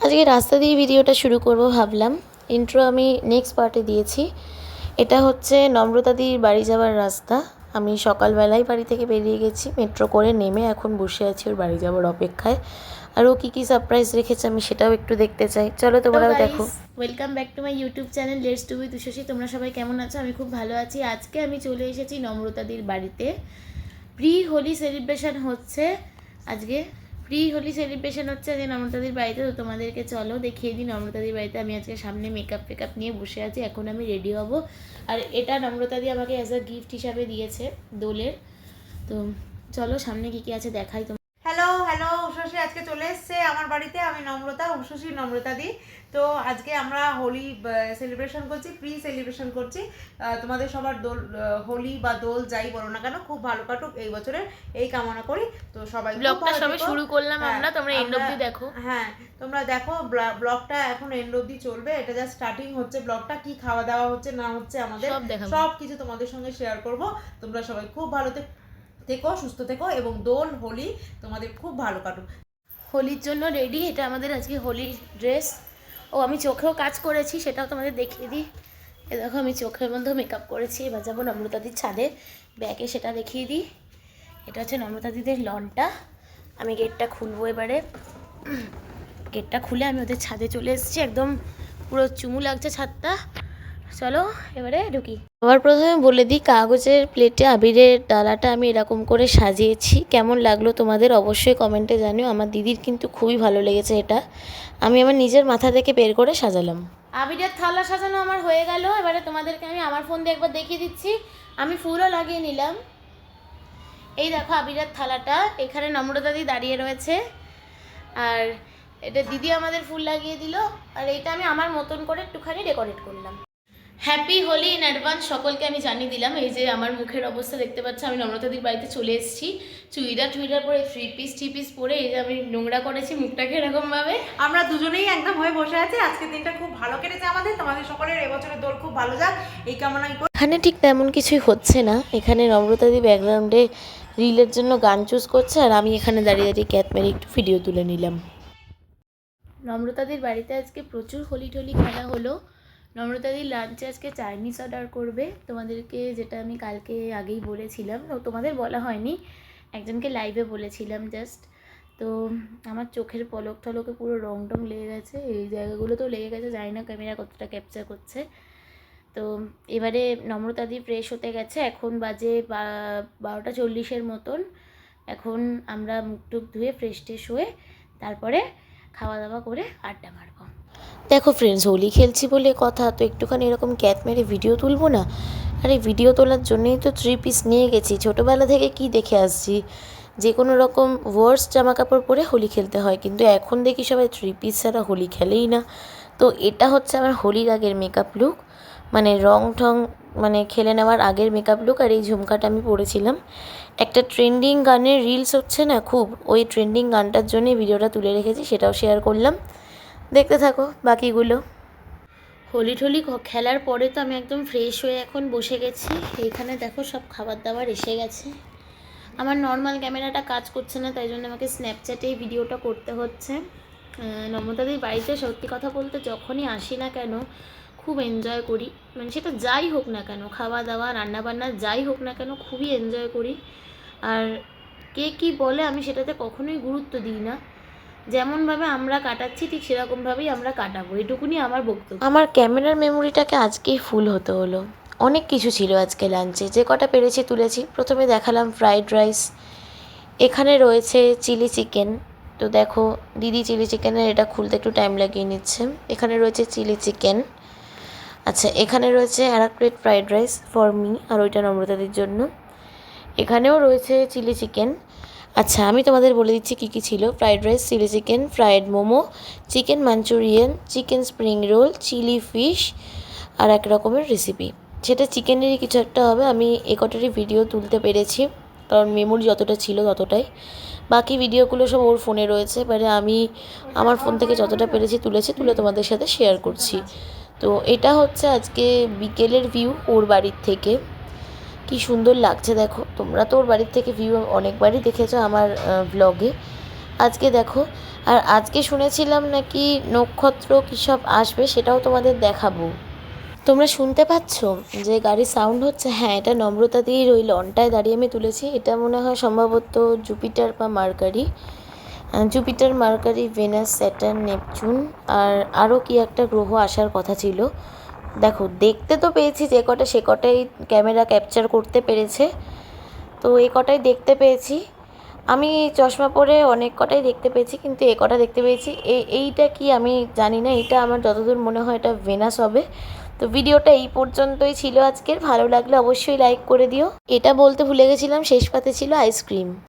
আজকে রাস্তা দিয়ে ভিডিওটা শুরু করব ভাবলাম। ইন্ট্রো আমি নেক্সট পার্টে দিয়েছি। এটা হচ্ছে নম্রতাদির বাড়ি যাওয়ার রাস্তা। আমি সকালবেলায় বাড়ি থেকে বেরিয়ে গেছি, মেট্রো করে নেমে এখন বসে আছি ওর বাড়ি যাওয়ার অপেক্ষায়। আর ও কী কী সারপ্রাইজ রেখেছে আমি সেটাও একটু দেখতে চাই। চলো তোমরাও দেখো। Welcome back to my YouTube channel let's to with Ushasi. তোমরা সবাই কেমন আছো? আমি খুব ভালো আছি। আজকে আমি চলে এসেছি নম্রতাদির বাড়িতে। প্রি হোলি সেলিব্রেশন হচ্ছে আজকে। প্রি হোলি সেলিব্রেশন হচ্ছে আজকে নম্রতাদির বাড়িতে। তো তোমাদেরকে চলো দেখিয়ে দিই নম্রতাদির বাড়িতে। আমি আজকে সামনে মেকআপ ফেকআপ নিয়ে বসে আছি, এখন আমি রেডি হব। আর এটা নম্রতাদি আমাকে অ্যাজ আ গিফট হিসাবে দিয়েছে দোলের। তো চলো সামনে কী কী আছে দেখাই। হ্যালো হ্যালো, উষসী আজকে চলে এসছে আমার বাড়িতে। আমি নম্রতা, উষসী নম্রতা দি। তো আজকে আমরা হোলি সেলিব্রেশন করছি, প্রি সেলিব্রেশন করছি। তোমাদের সবার দোল, হোলি বা দোল যাই বলো না কেন, খুব ভালো কাটুক এই বছরে, এই কামনা করি। তো সবাই ব্লগটা সবে শুরু করলাম আমরা, তোমরা এন্ড অবধি দেখো। হ্যাঁ, তোমরা দেখো, ব্লগটা এখন এন্ড অবধি চলবে। এটা জাস্ট স্টার্টিং হচ্ছে ব্লগটা। কি খাওয়া দাওয়া হচ্ছে না হচ্ছে আমাদের সব কিছু তোমাদের সঙ্গে শেয়ার করব। তোমরা সবাই খুব ভালো থেকো, সুস্থ থেকো এবং দোল হোলি তোমাদের খুব ভালো কাটুক। হোলির জন্য রেডি। এটা আমাদের আজকে হোলির ড্রেস। ও আমি চোখেও কাজ করেছি, সেটাও তোমাদের দেখিয়ে দিই। এ দেখো আমি চোখের মধ্যেও মেকআপ করেছি। এবার যাবো নম্রতাদির ছাদে, ব্যাগে সেটা দেখিয়ে দিই। এটা হচ্ছে নম্রতাদিদের লনটা। আমি গেটটা খুলবো এবারে। গেটটা খুলে আমি ওদের ছাদে চলে এসেছি। একদম পুরো চুমু লাগছে ছাদটা। চলো এবারে ঢুকি। আবার প্রথমে বলে দিই, কাগজের প্লেটে আবিরের ডালাটা আমি এরকম করে সাজিয়েছি। কেমন লাগলো তোমাদের অবশ্যই কমেন্টে জানিও। আমার দিদির কিন্তু খুবই ভালো লেগেছে এটা। আমি আমার নিজের মাথা থেকে বের করে সাজালাম। আবিরের থালা সাজানো আমার হয়ে গেল। এবারে তোমাদেরকে আমি আমার ফোন দিয়ে একবার দেখিয়ে দিচ্ছি। আমি ফুলও লাগিয়ে নিলাম। এই দেখো আবিরের থালাটা, এখানে নম্রতাদি দাঁড়িয়ে রয়েছে। আর এটা দিদি আমাদের ফুল লাগিয়ে দিল। আর এইটা আমি আমার মতন করে একটুখানি ডেকোরেট করলাম। হ্যাপি হোলি ইন অ্যাডভান্স সকলকে আমি জানিয়ে দিলাম। এই যে আমার মুখের অবস্থা দেখতে পাচ্ছ, আমি নম্রতাদির বাড়িতে চলে এসেছি চুড়িদার পরে থ্রি পিস পরে। এই যে আমি নোংরা করেছি মুখটাকে এরকমভাবে। আমরা দুজনেই একদম হয়ে বসে আছি। আজকের দিনটা খুব ভালো কেটেছে আমাদের। তোমাদের সকলের এবছরের দোল খুব ভালো যাক এই কামনাই করি। এখানে ঠিক তেমন কিছুই হচ্ছে না। এখানে নম্রতাদি ব্যাকগ্রাউন্ডে রিলের জন্য গান চুজ করছে, আর আমি এখানে দাঁড়িয়ে দাঁড়িয়ে ক্যাট মেরে একটু ভিডিও তুলে নিলাম। নম্রতাদির বাড়িতে আজকে প্রচুর হোলি টোলি খেলা হলো। নম্রতাদি লাঞ্চে আজকে চাইনিজ অর্ডার করবে। তোমাদেরকে যেটা আমি কালকে আগেই বলেছিলাম, তোমাদের বলা হয়নি, একজনকে লাইভে বলেছিলাম জাস্ট। তো আমার চোখের পলক টলকে পুরো রং টং লেগে গেছে, এই জায়গাগুলো তো লেগে গেছে, জানি না ক্যামেরা কতটা ক্যাপচার করছে। তো এবারে নম্রতাদি ফ্রেশ হতে গেছে। এখন বাজে 12:40 মতন। এখন আমরা মুখ টুক ধুয়ে ফ্রেশ ট্রেশ হয়ে তারপরে খাওয়া দাওয়া করে আড্ডা মারবো। দেখো ফ্রেন্ডস, হোলি খেলছি বলে কথা, তো একটুখানি এরকম ক্যাট মেরে ভিডিও তুলবো না? আর এই ভিডিও তোলার জন্যই তো 3 পিস নিয়ে গেছি। ছোটোবেলা থেকে কি দেখে আসছি, যে কোনো রকম ওয়ার্স্ট জামা কাপড় পরে হোলি খেলতে হয়, কিন্তু এখন দেখি সবাই 3 পিস ছাড়া হোলি খেলেই না। তো এটা হচ্ছে আমার হোলির আগের মেকআপ লুক, মানে রং ঠং মানে খেলে নেওয়ার আগের মেকআপ লুক। আর এই ঝুমকাটা আমি পরেছিলাম। একটা ট্রেন্ডিং গানের রিলস হচ্ছে না খুব, ওই ট্রেন্ডিং গানটার জন্যই ভিডিওটা তুলে রেখেছি, সেটাও শেয়ার করলাম। দেখতে থাকো বাকিগুলো। হোলি টোলি খেলার পরে তো আমি একদম ফ্রেশ হয়ে এখন বসে গেছি। এইখানে দেখো সব খাবার দাবার এসে গেছে। আমার নর্মাল ক্যামেরাটা কাজ করছে না, তাই জন্য আমাকে স্ন্যাপচ্যাটেই ভিডিওটা করতে হচ্ছে। নম্রতাদির বাড়িতে সত্যি কথা বলতে যখনই আসি না কেন খুব এনজয় করি। মানে সেটা যাই হোক না কেন, খাওয়া দাওয়া রান্নাবান্না যাই হোক না কেন, খুবই এনজয় করি। আর কে কী বলে আমি সেটাতে কখনোই গুরুত্ব দিই না। যেমনভাবে আমরা কাটাচ্ছি ঠিক সেরকমভাবেই আমরা কাটাবো, এটুকুনি আমার বক্তব্য। আমার ক্যামেরার মেমোরিটাকে আজকেই ফুল হতে হলো। অনেক কিছু ছিল আজকে লাঞ্চে, যে কটা পেরেছি তুলেছি। প্রথমে দেখালাম ফ্রাইড রাইস, এখানে রয়েছে চিলি চিকেন। তো দেখো দিদি চিলি চিকেনের এটা খুলতে একটু টাইম লাগিয়ে নিচ্ছে। এখানে রয়েছে চিলি চিকেন। আচ্ছা, এখানে রয়েছে আর এক plate fried rice for me, আর ওইটা নম্রতাদের জন্য। এখানেও রয়েছে চিলি চিকেন। আচ্ছা, আমি তোমাদের বলে দিচ্ছি কী কী ছিল। Fried rice, chilli chicken, fried momo, chicken manchurian, chicken spring roll, chilli fish, আর এক রকমের রেসিপি। সেটা চিকেনেরই কিছু একটা হবে। আমি এ কটারই ভিডিও তুলতে পেরেছি, কারণ মেমোরি যতটা ছিল ততটাই। বাকি ভিডিওগুলো সব ওর ফোনে রয়েছে, এবারে আমি আমার ফোন থেকে যতটা পেরেছি তুলে তোমাদের সাথে শেয়ার করছি। তো এটা হচ্ছে আজকে বিকেলের ভিউ ওর বাড়ির থেকে। কি সুন্দর লাগছে দেখো। তোমরা তো ওর বাড়ির থেকে ভিউ অনেকবারই দেখেছো আমার ব্লগে। আজকে দেখো। আর আজকে শুনেছিলাম নাকি নক্ষত্র কী সব আসবে, সেটাও তোমাদের দেখাবো। তোমরা শুনতে পাচ্ছ যে গাড়ির সাউন্ড হচ্ছে? হ্যাঁ, এটা নম্রতা দির ওই লনটায় দাঁড়িয়ে আমি তুলেছি। এটা মনে হয় সম্ভবত জুপিটার বা Mercury, Jupiter, Mercury, Venus, Saturn, Neptune আর আরও কি একটা গ্রহ আসার কথা ছিল। দেখো, দেখতে তো পেয়েছি যে কটা, সে কটাই ক্যামেরা ক্যাপচার করতে পেরেছে। তো এ কটাই দেখতে পেয়েছি। আমি চশমা পরে অনেক কটাই দেখতে পেয়েছি, কিন্তু এ কটা দেখতে পেয়েছি। এইটা কি আমি জানি না, এটা আমার যতদূর মনে হয় এটা ভেনাস হবে। তো ভিডিওটা এই পর্যন্তই ছিল আজকের। ভালো লাগলে অবশ্যই লাইক করে দিও। এটা বলতে ভুলে গেছিলাম, শেষ পাতে ছিল আইসক্রিম।